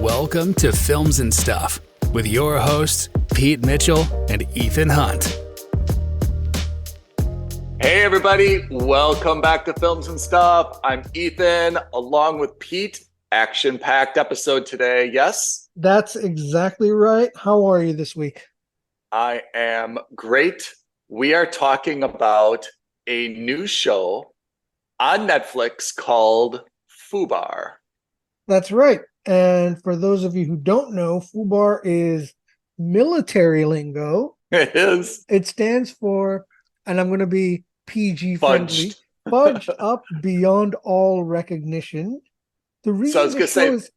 Welcome to Films and Stuff with your hosts, Pete Mitchell and Ethan Hunt. Hey everybody, welcome back to Films and Stuff. I'm Ethan, along with Pete. Action-packed episode today, yes? That's exactly right. How are you this week? I am great. We are talking about a new show on Netflix called Fubar. That's right. And for those of you who don't know, Fubar is military lingo. It is. It stands for, and I'm going to be PG friendly, fudged up beyond all recognition. The reason I was going to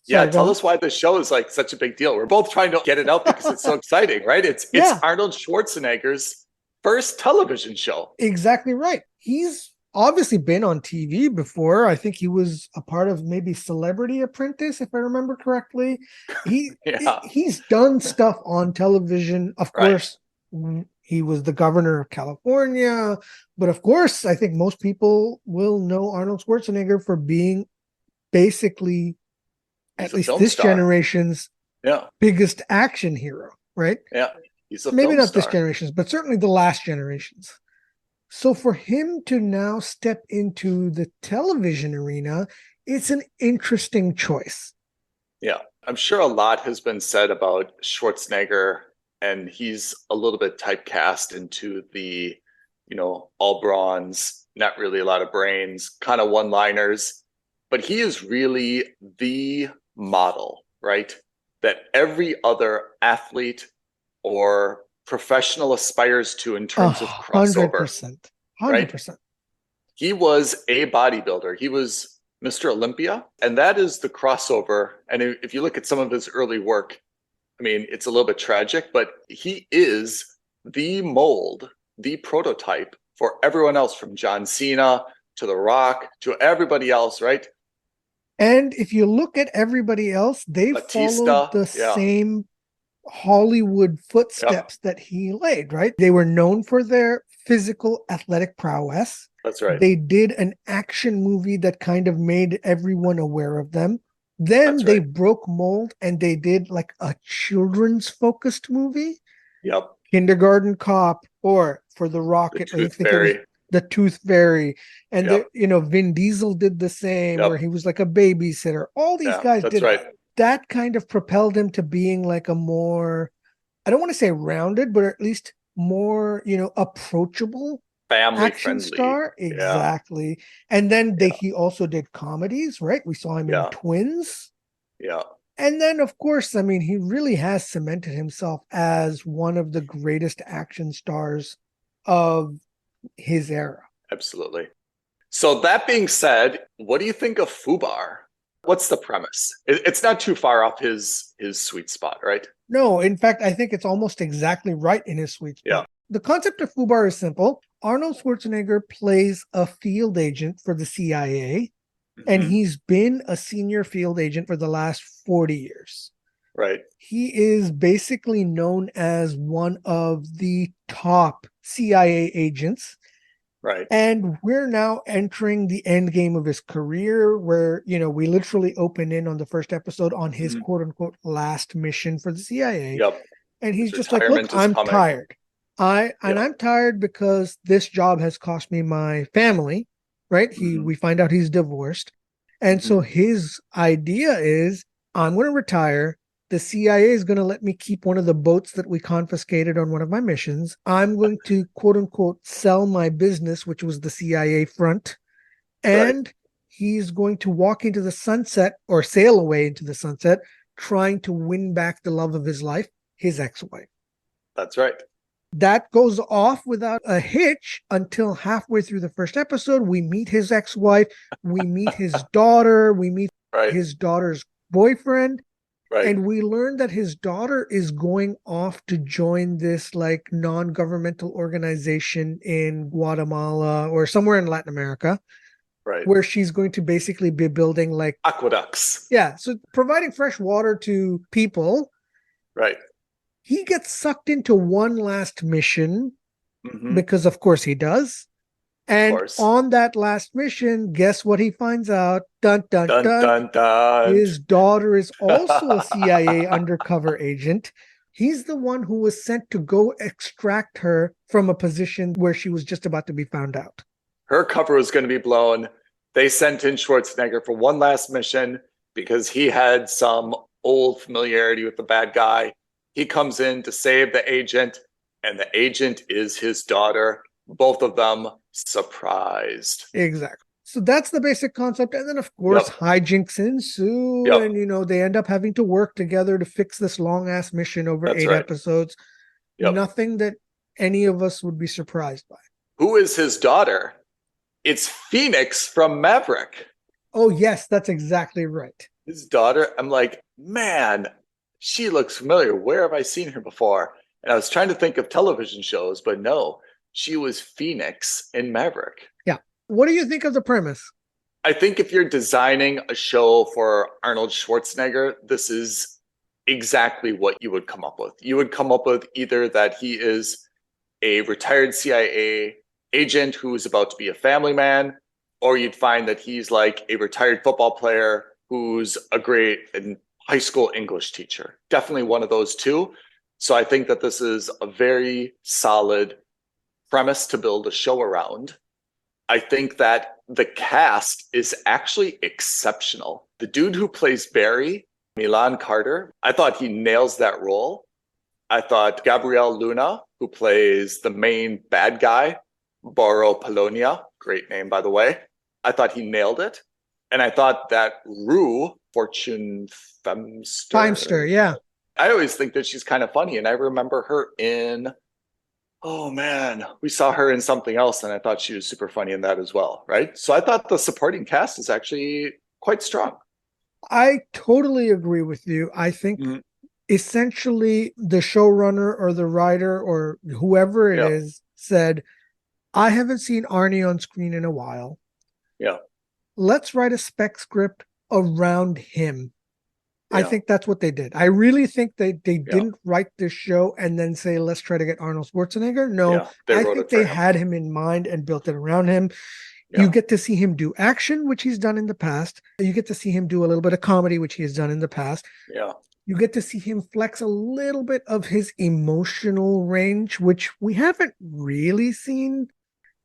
say, tell us why the show is like such a big deal. We're both trying to get it out because it's so exciting, right? It's Arnold Schwarzenegger's first television show. Exactly right. He's obviously been on TV before. I think he was a part of maybe Celebrity Apprentice, if I remember correctly. He's done stuff on television. Of course, he was the governor of California. But of course, I think most people will know Arnold Schwarzenegger for being basically at least this generation's biggest action hero, right? Yeah. He's a maybe not star. This generation's, but certainly the last generation's. So for him to now step into the television arena, it's an interesting choice. Yeah, I'm sure a lot has been said about Schwarzenegger, and he's a little bit typecast into the, all bronze, not really a lot of brains, kind of one-liners. But he is really the model, right? That every other athlete or professional aspires to in terms of crossover. 100%. Right? He was a bodybuilder. He was Mr. Olympia, and that is the crossover. And if you look at some of his early work, I mean, it's a little bit tragic, but he is the mold, the prototype for everyone else, from John Cena to The Rock to everybody else, right? And if you look at everybody else, they've followed the same Hollywood footsteps that he laid, right? They were known for their physical athletic prowess. That's right. They did an action movie that kind of made everyone aware of them. Then they broke mold and they did like a children's focused movie. Yep. Kindergarten Cop, or for The Rock, I think it was The Tooth Fairy. And Vin Diesel did the same, where he was like a babysitter. All these guys did that kind of propelled him to being like a more, I don't want to say rounded, but at least more, approachable family action friendly star. Exactly. And then he also did comedies, right? We saw him in Twins. Yeah. And then, of course, I mean, he really has cemented himself as one of the greatest action stars of his era. Absolutely. So that being said, what do you think of Fubar? What's the premise? It's not too far off his sweet spot, right? No, in fact, I think it's almost exactly right in his sweet spot. Yeah. The concept of Fubar is simple. Arnold Schwarzenegger plays a field agent for the CIA, and he's been a senior field agent for the last 40 years. Right. He is basically known as one of the top CIA agents. Right. And we're now entering the end game of his career, where, we literally open in on the first episode on his quote unquote last mission for the CIA. Yep. And he's just like, look, I'm tired. I'm tired because this job has cost me my family, right? We find out he's divorced. And so his idea is, I'm going to retire. The CIA is going to let me keep one of the boats that we confiscated on one of my missions. I'm going to, quote unquote, sell my business, which was the CIA front. And he's going to walk into the sunset, or sail away into the sunset, trying to win back the love of his life, his ex-wife. That's right. That goes off without a hitch until halfway through the first episode. We meet his ex-wife. We meet his daughter. We meet his daughter's boyfriend. Right. And we learn that his daughter is going off to join this like non-governmental organization in Guatemala or somewhere in Latin America. Right. Where she's going to basically be building like aqueducts. Yeah. So providing fresh water to people. Right. He gets sucked into one last mission because of course he does. And on that last mission, guess what he finds out? Dun, dun, dun, dun. Dun, dun. His daughter is also a CIA undercover agent. He's the one who was sent to go extract her from a position where she was just about to be found out. Her cover was going to be blown. They sent in Schwarzenegger for one last mission because he had some old familiarity with the bad guy. He comes in to save the agent, and the agent is his daughter. Both of them surprised. Exactly. So that's the basic concept. And then, of course, hijinks ensue. And, they end up having to work together to fix this long-ass mission over 8 episodes. Nothing that any of us would be surprised by. Who is his daughter? It's Phoenix from Maverick. Oh, yes, that's exactly right. His daughter, I'm like, man, she looks familiar. Where have I seen her before? And I was trying to think of television shows, but no, she was Phoenix in Maverick. Yeah. What do you think of the premise? I think if you're designing a show for Arnold Schwarzenegger, this is exactly what you would come up with. You would come up with either that he is a retired CIA agent who is about to be a family man, or you'd find that he's like a retired football player who's a great high school English teacher. Definitely one of those two. So I think that this is a very solid premise to build a show around. I think that the cast is actually exceptional. The dude who plays Barry, Milan Carter, I thought he nails that role. I thought Gabriel Luna, who plays the main bad guy, Boro Polonia, great name, by the way. I thought he nailed it. And I thought that Rue, Fortune Feimster, yeah. I always think that she's kind of funny. And I remember her in, oh man, we saw her in something else. And I thought she was super funny in that as well, right? So I thought the supporting cast is actually quite strong. I totally agree with you. I think essentially the showrunner or the writer or whoever it is said, I haven't seen Arnie on screen in a while. Yeah. Let's write a spec script around him. Yeah. I think that's what they did. I really think they didn't write this show and then say, let's try to get Arnold Schwarzenegger. No, I think they had him in mind and built it around him. Yeah. You get to see him do action, which he's done in the past. You get to see him do a little bit of comedy, which he has done in the past. Yeah. You get to see him flex a little bit of his emotional range, which we haven't really seen,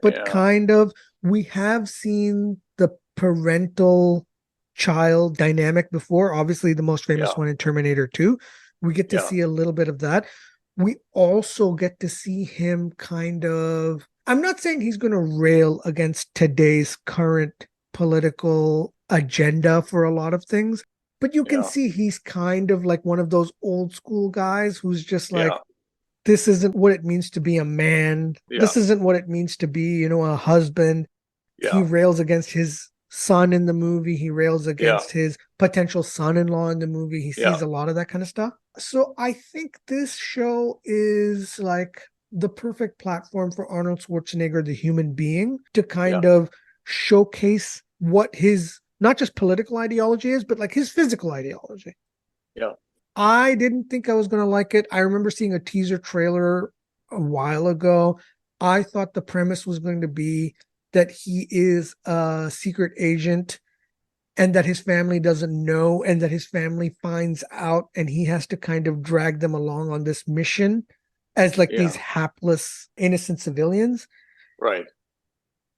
but kind of. We have seen the parental child dynamic before. Obviously, the most famous one in Terminator 2. We get to see a little bit of that. We also get to see him kind of, I'm not saying he's going to rail against today's current political agenda for a lot of things, but you can see he's kind of like one of those old school guys who's just like, this isn't what it means to be a man. Yeah. This isn't what it means to be, a husband. Yeah. He rails against his son in the movie. He rails against his potential son-in-law in the movie. He sees a lot of that kind of stuff. So I think this show is like the perfect platform for Arnold Schwarzenegger, the human being, to kind of showcase what his, not just political ideology is, but like his physical ideology. Yeah. I didn't think I was going to like it. I remember seeing a teaser trailer a while ago. I thought the premise was going to be that he is a secret agent and that his family doesn't know, and that his family finds out and he has to kind of drag them along on this mission as like these hapless, innocent civilians. Right.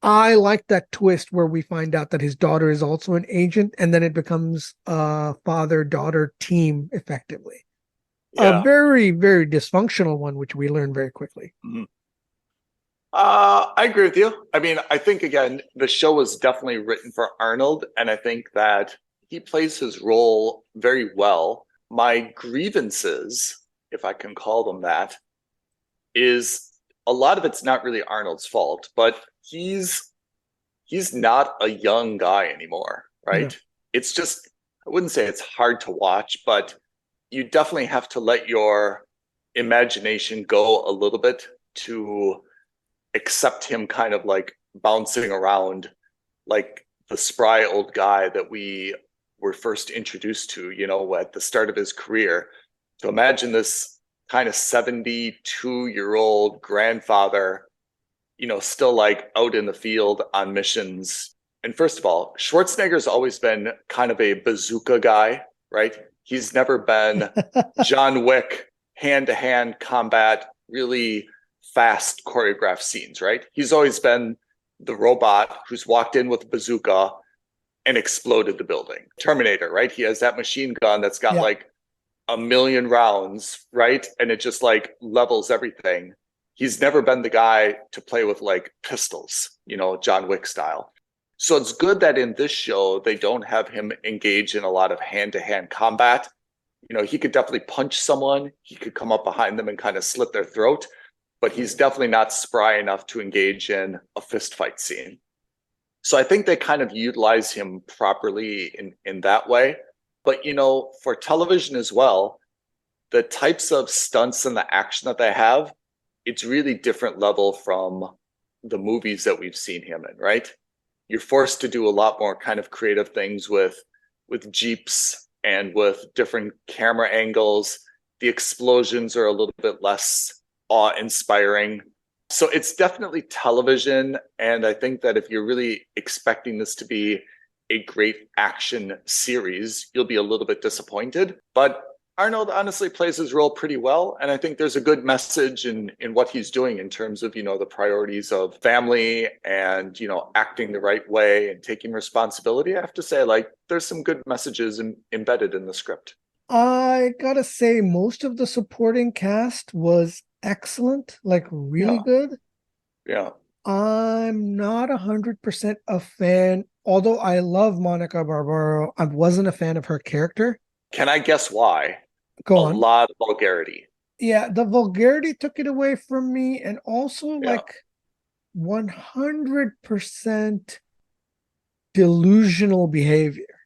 I like that twist where we find out that his daughter is also an agent, and then it becomes a father-daughter team effectively. Yeah. A very, very dysfunctional one, which we learn very quickly. Mm-hmm. I agree with you. I mean, I think, again, the show was definitely written for Arnold, and I think that he plays his role very well. My grievances, if I can call them that, is a lot of it's not really Arnold's fault, but he's not a young guy anymore, right? Yeah. It's just, I wouldn't say it's hard to watch, but you definitely have to let your imagination go a little bit to accept him kind of like bouncing around like the spry old guy that we were first introduced to, at the start of his career. So imagine this kind of 72-year-old grandfather, still like out in the field on missions. And first of all, Schwarzenegger's always been kind of a bazooka guy, right? He's never been John Wick, hand-to-hand combat, really fast choreographed scenes, right? He's always been the robot who's walked in with a bazooka and exploded the building. Terminator, right? He has that machine gun that's got like 1 million rounds, right? And it just like levels everything. He's never been the guy to play with like pistols, John Wick style. So it's good that in this show, they don't have him engage in a lot of hand-to-hand combat. He could definitely punch someone. He could come up behind them and kind of slit their throat, but he's definitely not spry enough to engage in a fist fight scene. So I think they kind of utilize him properly in that way. But, for television as well, the types of stunts and the action that they have, it's really different level from the movies that we've seen him in, right? You're forced to do a lot more kind of creative things with Jeeps and with different camera angles. The explosions are a little bit less awe-inspiring. So it's definitely television. And I think that if you're really expecting this to be a great action series, you'll be a little bit disappointed. But Arnold honestly plays his role pretty well. And I think there's a good message in what he's doing in terms of, the priorities of family and, acting the right way and taking responsibility. I have to say, like, there's some good messages embedded in the script. I gotta say, most of the supporting cast was excellent, like really good. Yeah. I'm not 100% a fan, although I love Monica Barbaro. I wasn't a fan of her character. Can I guess why? Go on. A lot of vulgarity. Yeah, the vulgarity took it away from me, and also like 100% delusional behavior.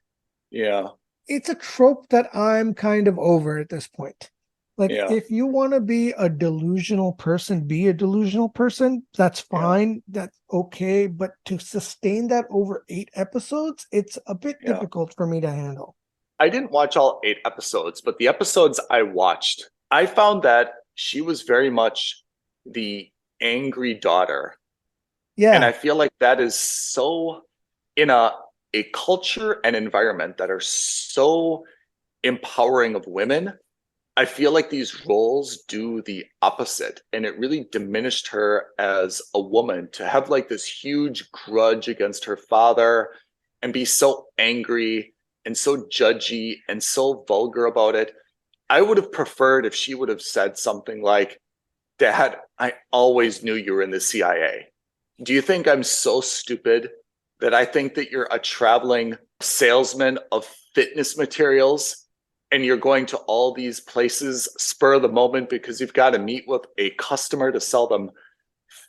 Yeah. It's a trope that I'm kind of over at this point. Like, if you want to be a delusional person, be a delusional person. That's fine. That's okay. But to sustain that over 8 episodes, it's a bit difficult for me to handle. I didn't watch all 8 episodes, but the episodes I watched, I found that she was very much the angry daughter. Yeah. And I feel like that is so in a culture and environment that are so empowering of women. I feel like these roles do the opposite, and it really diminished her as a woman to have like this huge grudge against her father and be so angry and so judgy and so vulgar about it. I would have preferred if she would have said something like, "Dad, I always knew you were in the CIA. Do you think I'm so stupid that I think that you're a traveling salesman of fitness materials and you're going to all these places spur of the moment because you've got to meet with a customer to sell them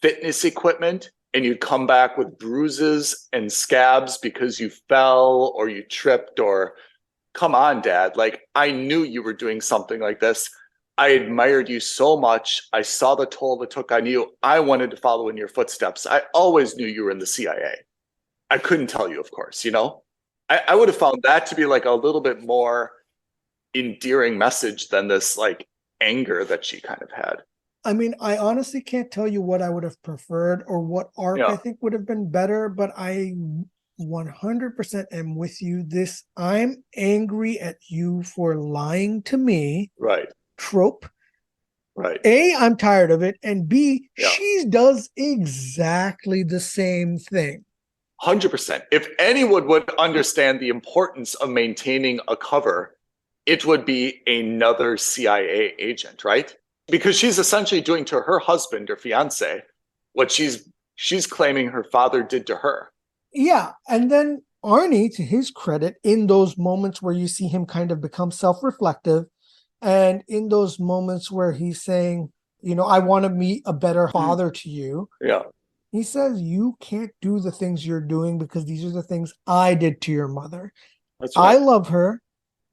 fitness equipment, and you'd come back with bruises and scabs because you fell or you tripped, or come on, Dad, like I knew you were doing something like this. I admired you so much. I saw the toll it took on you. I wanted to follow in your footsteps. I always knew you were in the CIA. I couldn't tell you, of course, I would have found that to be like a little bit more endearing message than this like anger that she kind of had. I mean, I honestly can't tell you what I would have preferred or what arc I think would have been better, but I 100% am with you. This I'm angry at you for lying to me. Right. Trope. Right. A, I'm tired of it. And B, she does exactly the same thing. 100%. If anyone would understand the importance of maintaining a cover, it would be another CIA agent, right? Because she's essentially doing to her husband or fiance what she's claiming her father did to her. Yeah. And then Arnie, to his credit, in those moments where you see him kind of become self-reflective, and in those moments where he's saying, I want to meet a better father to you. Yeah. He says, you can't do the things you're doing because these are the things I did to your mother. That's right. I love her.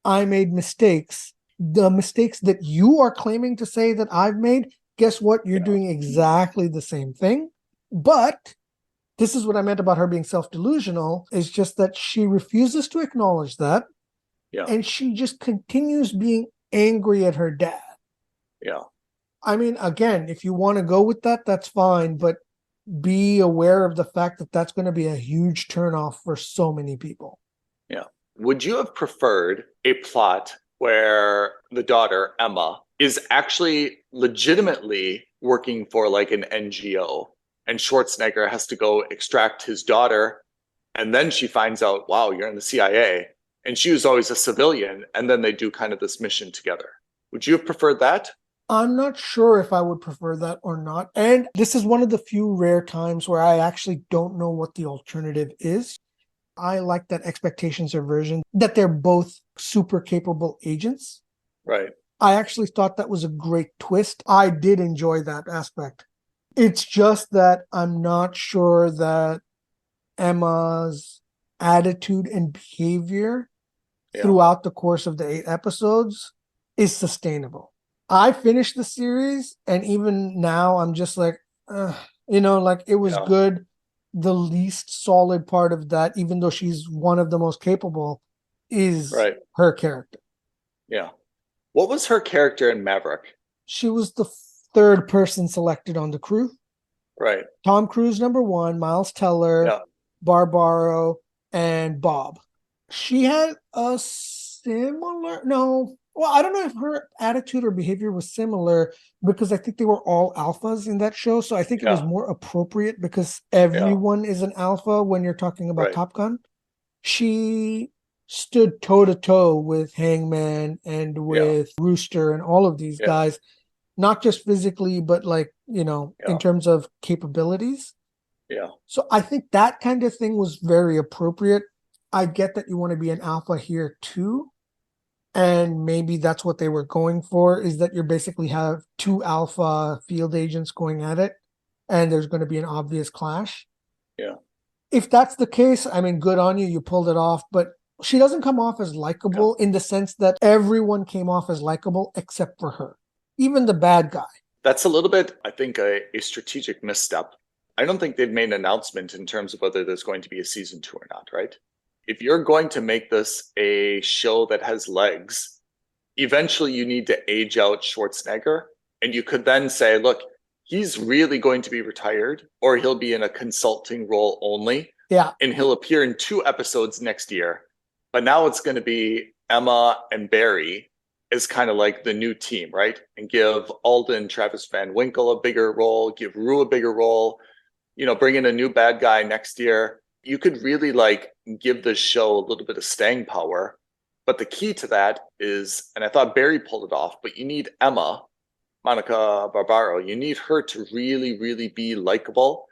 I made mistakes. The mistakes that you are claiming to say that I've made, guess what? You're doing exactly the same thing. But this is what I meant about her being self-delusional, is just that she refuses to acknowledge that. Yeah. And she just continues being angry at her dad. Yeah. I mean, again, if you want to go with that, that's fine. But be aware of the fact that that's going to be a huge turnoff for so many people. Yeah. Would you have preferred a plot where the daughter, Emma, is actually legitimately working for like an NGO and Schwarzenegger has to go extract his daughter, and then she finds out, wow, you're in the CIA, and she was always a civilian, and then they do kind of this mission together? Would you have preferred that? I'm not sure if I would prefer that or not. And this is one of the few rare times where I actually don't know what the alternative is. I like that expectations aversion, that they're both super capable agents. Right. I actually thought that was a great twist. I did enjoy that aspect. It's just that I'm not sure that Emma's attitude and behavior throughout the course of the 8 episodes is sustainable. I finished the series, and even now I'm just like, like it was good. The least solid part of that, even though she's one of the most capable, is her character. Yeah. What was her character in Maverick? She was the third person selected on the crew. Right. Tom Cruise, number 1, Miles Teller, Barbaro, and Bob. She had a similar, I don't know if her attitude or behavior was similar, because I think they were all alphas in that show. So I think it was more appropriate because everyone is an alpha when you're talking about Top Gun. She stood toe to toe with Hangman and with Rooster and all of these guys, not just physically, but in terms of capabilities. Yeah. So I think that kind of thing was very appropriate. I get that you want to be an alpha here too. And maybe that's what they were going for, is that you basically have 2 alpha field agents going at it, and there's going to be an obvious clash. Yeah. If that's the case, I mean, good on you. You pulled it off. But she doesn't come off as likable in the sense that everyone came off as likable except for her. Even the bad guy. That's a little bit, I think, a strategic misstep. I don't think they've made an announcement in terms of whether there's going to be a season 2 or not, right? If you're going to make this a show that has legs, eventually you need to age out Schwarzenegger. And you could then say, look, he's really going to be retired, or he'll be in a consulting role only. Yeah. And he'll appear in 2 episodes next year. But now it's going to be Emma and Barry as kind of like the new team, right? And give Alden, Travis Van Winkle a bigger role, give Rue a bigger role, bring in a new bad guy next year. You could really give the show a little bit of staying power. But the key to that is, and I thought Barry pulled it off, but you need Emma, Monica Barbaro, you need her to really, really be likable.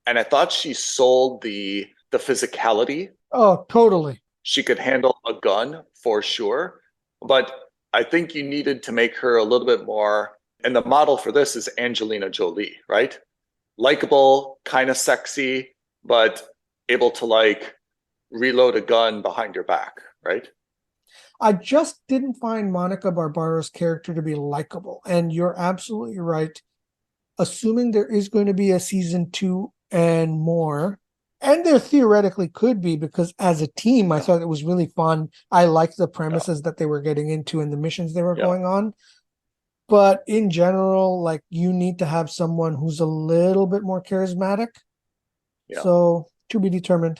And I thought she sold the physicality. Oh, totally. She could handle a gun for sure. But I think you needed to make her a little bit more, and the model for this is Angelina Jolie, right? Likeable, kind of sexy, but able to reload a gun behind your back, right? I just didn't find Monica Barbaro's character to be likable. And you're absolutely right. Assuming there is going to be a season 2 and more, and there theoretically could be, because as a team, I thought it was really fun. I liked the premises that they were getting into and the missions they were going on. But in general, you need to have someone who's a little bit more charismatic. Yeah. So to be determined.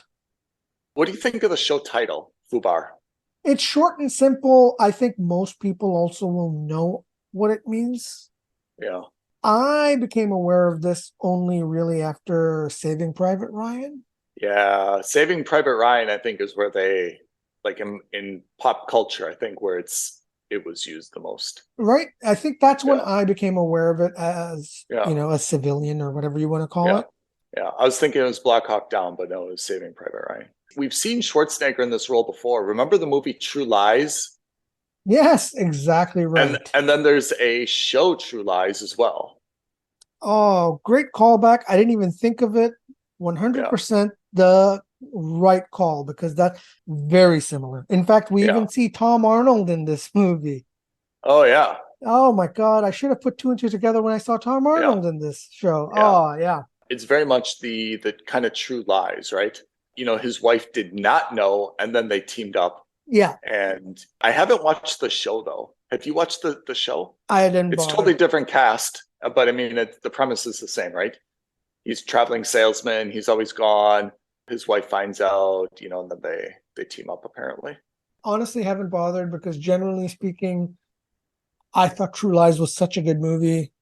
What do you think of the show title, Fubar? It's short and simple. I think most people also will know what it means. Yeah. I became aware of this only really after Saving Private Ryan. Yeah, Saving Private Ryan, I think, is where they, in pop culture, I think where it was used the most. Right. I think that's when I became aware of it as, a civilian or whatever you want to call it. Yeah, I was thinking it was Black Hawk Down, but no, it was Saving Private Ryan. We've seen Schwarzenegger in this role before. Remember the movie True Lies? Yes, exactly right. And then there's a show, True Lies, as well. Oh, great callback. I didn't even think of it. 100% the right call, because that's very similar. In fact, we even see Tom Arnold in this movie. Oh, yeah. Oh, my God. I should have put 2 and 2 together when I saw Tom Arnold in this show. Yeah. Oh, yeah. It's very much the kind of True Lies, right? His wife did not know, and then they teamed up. Yeah. And I haven't watched the show, though. Have you watched the show? I didn't It's bother. totally different cast, but I mean, the premise is the same, right? he's traveling salesman. He's always gone. His wife finds out, and then they team up apparently. Honestly, haven't bothered because generally speaking, I thought True Lies was such a good movie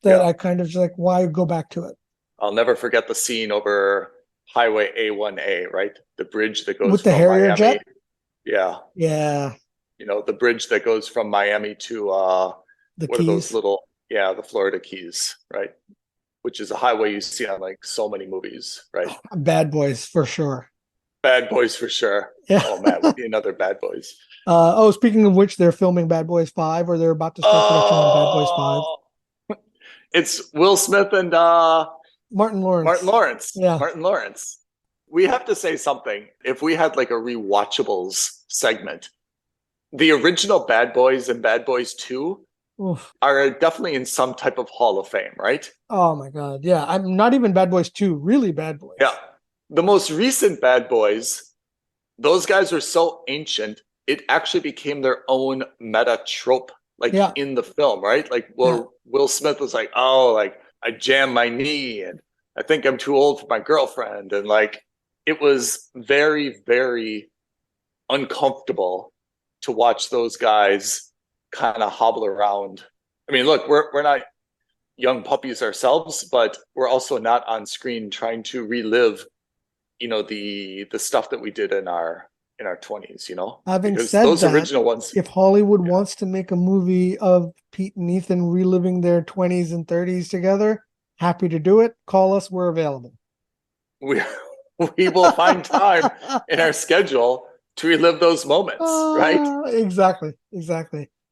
that I kind of just like, why go back to it? I'll never forget the scene over Highway A1A, right? The bridge that goes with the from Harrier Miami. jet? Yeah. Yeah. The bridge that goes from Miami to the what Keys. Are those little, the Florida Keys, right? Which is a highway you see on like so many movies, right? Bad Boys for sure. Bad Boys for sure. Yeah. Oh man, we need another Bad Boys. Speaking of which, they're filming Bad Boys 5, or they're about to start production on Bad Boys 5. It's Will Smith and Martin Lawrence. Yeah. Martin Lawrence. We have to say something. If we had like a rewatchables segment, the original Bad Boys and Bad Boys 2 are definitely in some type of Hall of Fame, right? Oh my God. Yeah. I'm not even Bad Boys 2, really Bad Boys. Yeah. The most recent Bad Boys, those guys are so ancient, it actually became their own meta trope, in the film, right? Like, Will Smith was like, I jammed my knee and I think I'm too old for my girlfriend. And it was very, very uncomfortable to watch those guys kind of hobble around. I mean, look, we're not young puppies ourselves, but we're also not on screen trying to relive, the stuff that we did in our 20s, Having because said those that, original ones. If Hollywood wants to make a movie of Pete and Ethan reliving their 20s and 30s together, happy to do it. Call us. We're available. We will find time in our schedule to relive those moments, right? Exactly.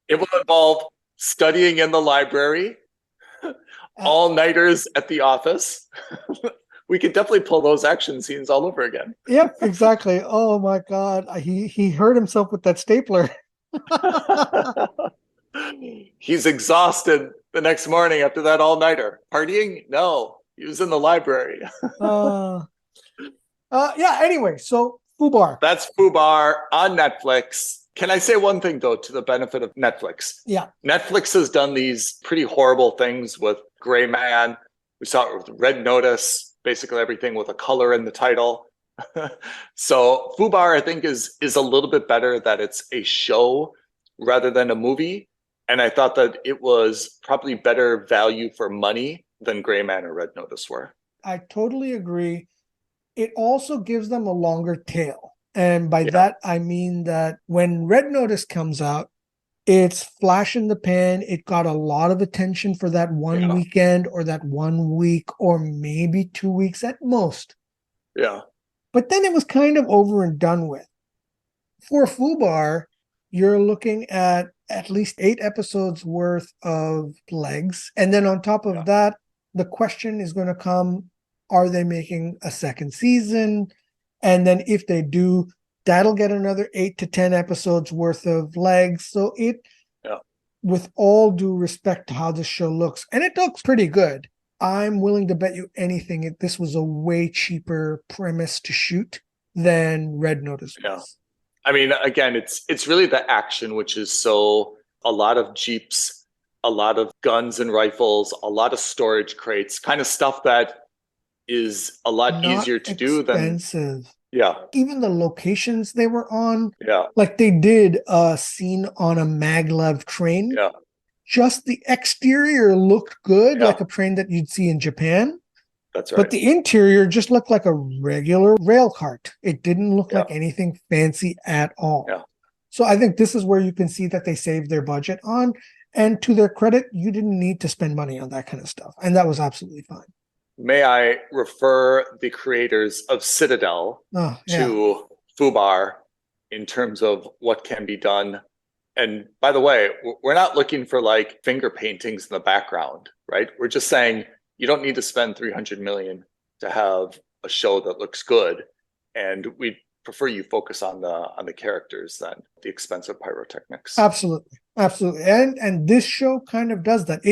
It will involve studying in the library, all-nighters at the office. We could definitely pull those action scenes all over again. Yep, exactly. Oh my God. He hurt himself with that stapler. He's exhausted the next morning after that all-nighter. Partying? No, he was in the library. Anyway, so Fubar. That's Fubar on Netflix. Can I say one thing, though, to the benefit of Netflix? Yeah. Netflix has done these pretty horrible things with Gray Man. We saw it with Red Notice, basically everything with a color in the title. So Fubar, I think, is a little bit better that it's a show rather than a movie. And I thought that it was probably better value for money than Gray Man or Red Notice were. I totally agree. It also gives them a longer tail. And by that, I mean that when Red Notice comes out, it's flash in the pan. It got a lot of attention for that one weekend or that 1 week or maybe 2 weeks at most. Yeah. But then it was kind of over and done with. For Fubar, you're looking at least 8 episodes worth of legs. And then on top of that, the question is going to come, are they making a second season? And then if they do, that'll get another 8 to 10 episodes worth of legs. So with all due respect to how this show looks, and it looks pretty good, I'm willing to bet you anything this was a way cheaper premise to shoot than Red Notice was. Yeah. I mean, again, it's really the action, which is a lot of Jeeps, a lot of guns and rifles, a lot of storage crates, kind of stuff that is a lot easier to do than even the locations they were on. Yeah. Like they did a scene on a maglev train. Yeah. Just the exterior looked good, like a train that you'd see in Japan. That's right. But the interior just looked like a regular rail cart. It didn't look like anything fancy at all. Yeah. So I think this is where you can see that they saved their budget on. And to their credit, you didn't need to spend money on that kind of stuff. And that was absolutely fine. May I refer the creators of Citadel to Fubar in terms of what can be done? And by the way, we're not looking for like finger paintings in the background, right? We're just saying you don't need to spend $300 million to have a show that looks good. And we prefer you focus on the characters than the expensive pyrotechnics. Absolutely. And this show kind of does that.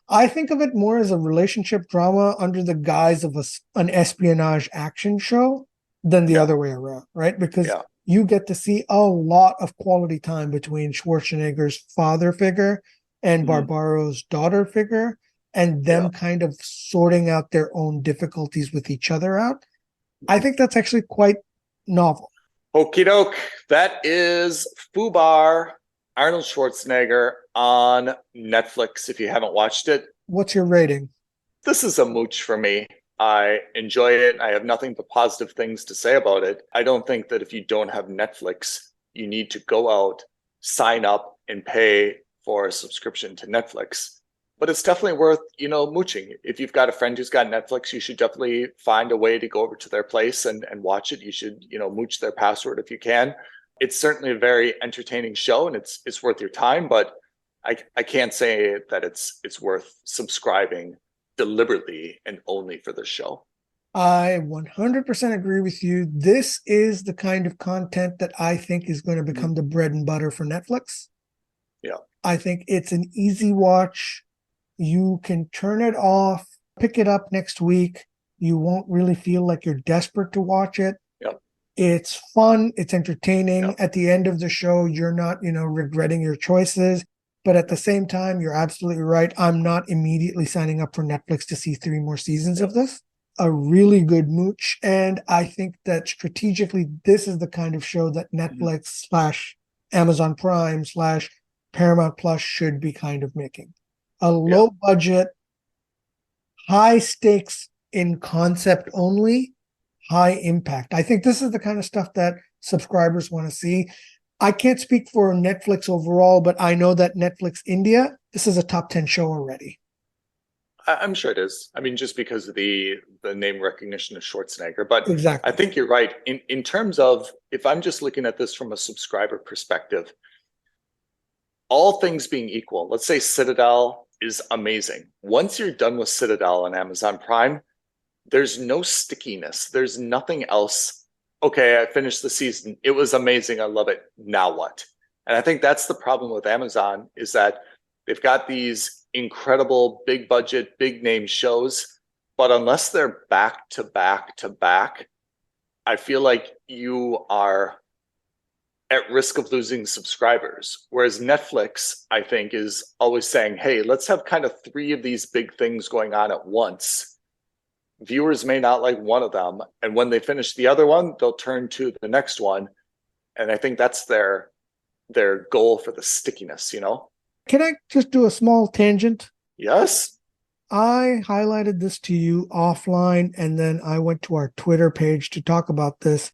I think of it more as a relationship drama under the guise of an espionage action show than the other way around, right? Because you get to see a lot of quality time between Schwarzenegger's father figure and Barbaro's daughter figure. and them kind of sorting out their own difficulties with each other out. I think that's actually quite novel. Okie doke. That is Fubar, Arnold Schwarzenegger on Netflix. If you haven't watched it, what's your rating? This is a mooch for me. I enjoy it. I have nothing but positive things to say about it. I don't think that if you don't have Netflix, you need to go out, sign up, and pay for a subscription to Netflix. But it's definitely worth, mooching. If you've got a friend who's got Netflix, you should definitely find a way to go over to their place and watch it. You should, mooch their password if you can. It's certainly a very entertaining show, and it's worth your time, but I can't say that it's worth subscribing deliberately and only for the show. I 100% agree with you. This is the kind of content that I think is going to become the bread and butter for Netflix. Yeah. I think it's an easy watch. You can turn it off, pick it up next week. You won't really feel like you're desperate to watch it. Yeah. It's fun. It's entertaining. Yeah. At the end of the show, you're not, regretting your choices. But at the same time, you're absolutely right. I'm not immediately signing up for Netflix to see 3 more seasons of this. A really good mooch. And I think that strategically, this is the kind of show that Netflix / Amazon Prime / Paramount Plus should be kind of making. A low budget, high stakes in concept only, high impact. I think this is the kind of stuff that subscribers want to see. I can't speak for Netflix overall, but I know that Netflix India, this is a top 10 show already. I'm sure it is. I mean, just because of the name recognition of Schwarzenegger. But exactly. I think you're right. In terms of, if I'm just looking at this from a subscriber perspective, all things being equal, let's say Citadel is amazing. Once you're done with Citadel on Amazon Prime, there's no stickiness. There's nothing else. Okay, I finished the season. It was amazing. I love it. Now what? And I think that's the problem with Amazon, is that they've got these incredible big budget, big name shows, but unless they're back to back to back, I feel like you are at risk of losing subscribers. Whereas Netflix, I think, is always saying, hey, let's have kind of 3 of these big things going on at once. Viewers may not like one of them, and when they finish the other one, they'll turn to the next one. And I think that's their goal for the stickiness, Can I just do a small tangent? Yes. I highlighted this to you offline, and then I went to our Twitter page to talk about this.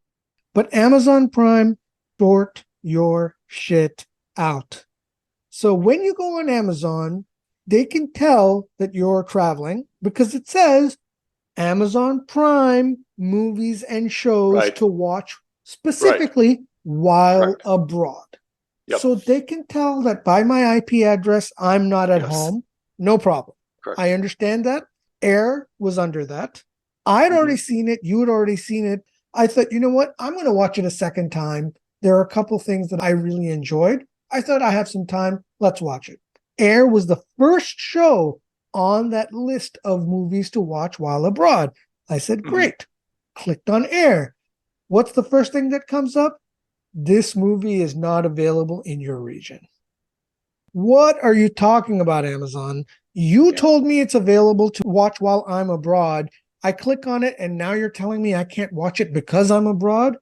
But Amazon Prime, sort your shit out. So when you go on Amazon, they can tell that you're traveling because it says Amazon Prime movies and shows to watch specifically while abroad. Yep. So they can tell that by my IP address, I'm not at home. No problem. Correct. I understand that. Air was under that. I had already seen it. You had already seen it. I thought, you know what? I'm going to watch it a second time. There are a couple things that I really enjoyed. I thought I have some time. Let's watch it. Air was the first show on that list of movies to watch while abroad. I said, great. Clicked on Air. What's the first thing that comes up? This movie is not available in your region. What are you talking about, Amazon? You told me it's available to watch while I'm abroad. I click on it, and now you're telling me I can't watch it because I'm abroad?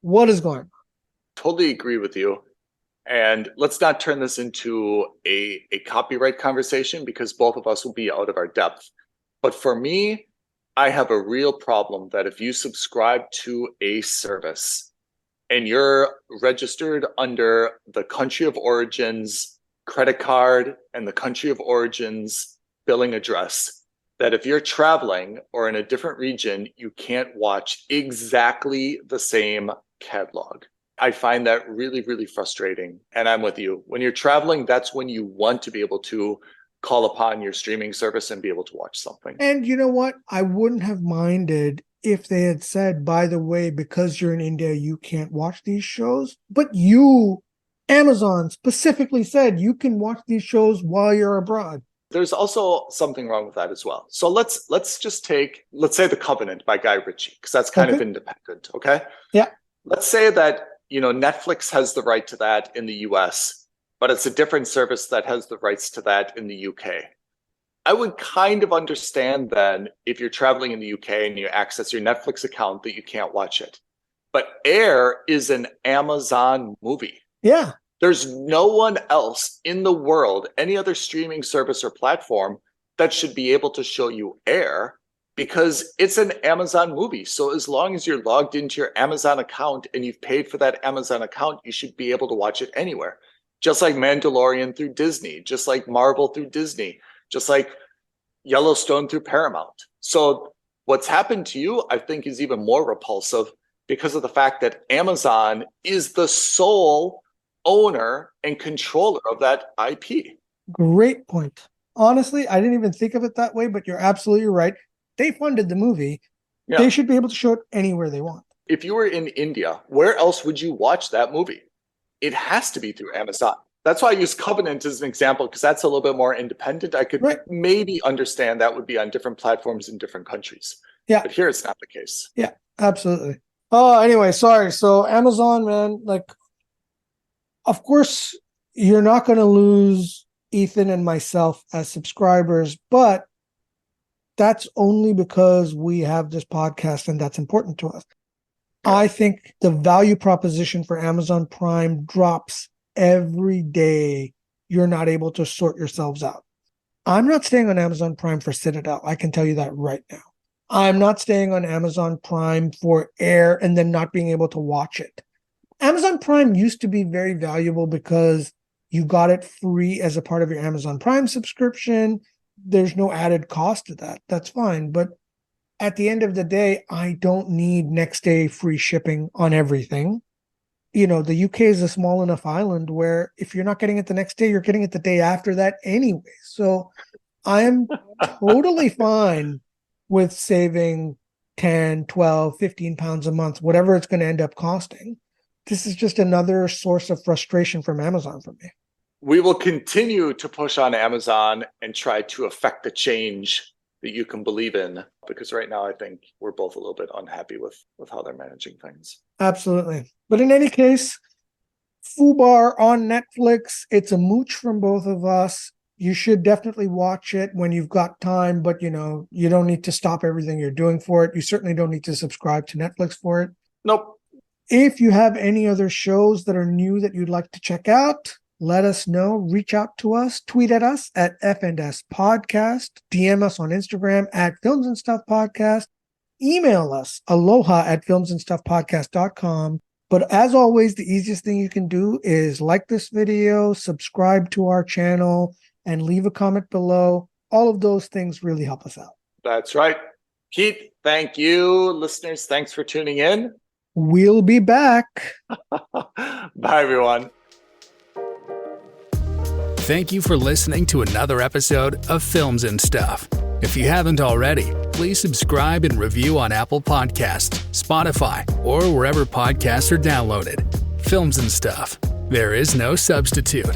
What is going on? Totally agree with you. And let's not turn this into a copyright conversation, because both of us will be out of our depth. But for me, I have a real problem that if you subscribe to a service and you're registered under the country of origin's credit card and the country of origin's billing address, that if you're traveling or in a different region, you can't watch exactly the same catalog. I find that really, really frustrating. And I'm with you. When you're traveling, that's when you want to be able to call upon your streaming service and be able to watch something. And you know what? I wouldn't have minded if they had said, by the way, because you're in India, you can't watch these shows. But you, Amazon, specifically said you can watch these shows while you're abroad. There's also something wrong with that as well. So let's say The Covenant by Guy Ritchie, because that's kind of independent. Okay. Yeah. Let's say that, Netflix has the right to that in the US, but it's a different service that has the rights to that in the UK. I would kind of understand then if you're traveling in the UK and you access your Netflix account that you can't watch it. But Air is an Amazon movie. Yeah. There's no one else in the world, any other streaming service or platform that should be able to show you Air because it's an Amazon movie. So as long as you're logged into your Amazon account and you've paid for that Amazon account, you should be able to watch it anywhere. Just like Mandalorian through Disney, just like Marvel through Disney, just like Yellowstone through Paramount. So what's happened to you, I think, is even more repulsive because of the fact that Amazon is the sole owner and controller of that IP. Great point. Honestly, I didn't even think of it that way, but you're absolutely right. They funded the movie. Yeah. They should be able to show it anywhere they want. If you were in India, where else would you watch that movie? It has to be through Amazon. That's why I use Covenant as an example, because that's a little bit more independent. I could maybe understand that would be on different platforms in different countries. Yeah. But here it's not the case. Yeah, absolutely. Oh, anyway, sorry. So Amazon, man, like, of course, you're not going to lose Ethan and myself as subscribers, but that's only because we have this podcast and that's important to us. I think the value proposition for Amazon Prime drops every day you're not able to sort yourselves out. I'm not staying on Amazon Prime for Citadel. I can tell you that right now. I'm not staying on Amazon Prime for Air and then not being able to watch it. Amazon Prime used to be very valuable because you got it free as a part of your Amazon Prime subscription. There's no added cost to that. That's fine. But at the end of the day, I don't need next day free shipping on everything. You know, the UK is a small enough island where if you're not getting it the next day, you're getting it the day after that anyway. So I am totally fine with saving 10, 12, 15 pounds a month, whatever it's going to end up costing. This is just another source of frustration from Amazon for me. We will continue to push on Amazon and try to affect the change that you can believe in, because right now I think we're both a little bit unhappy with how they're managing things. Absolutely. But in any case, Fubar on Netflix, it's a mooch from both of us. You should definitely watch it when you've got time, but you know, you don't need to stop everything you're doing for it. You certainly don't need to subscribe to Netflix for it. Nope. If you have any other shows that are new that you'd like to check out, let us know. Reach out to us. Tweet at us at F&S Podcast. DM us on Instagram at Films and Stuff Podcast. Email us aloha@filmsandstuffpodcast.com. But as always, the easiest thing you can do is like this video, subscribe to our channel, and leave a comment below. All of those things really help us out. That's right. Keith, thank you. Listeners, thanks for tuning in. We'll be back. Bye, everyone. Thank you for listening to another episode of Films and Stuff. If you haven't already, please subscribe and review on Apple Podcasts, Spotify, or wherever podcasts are downloaded. Films and Stuff. There is no substitute.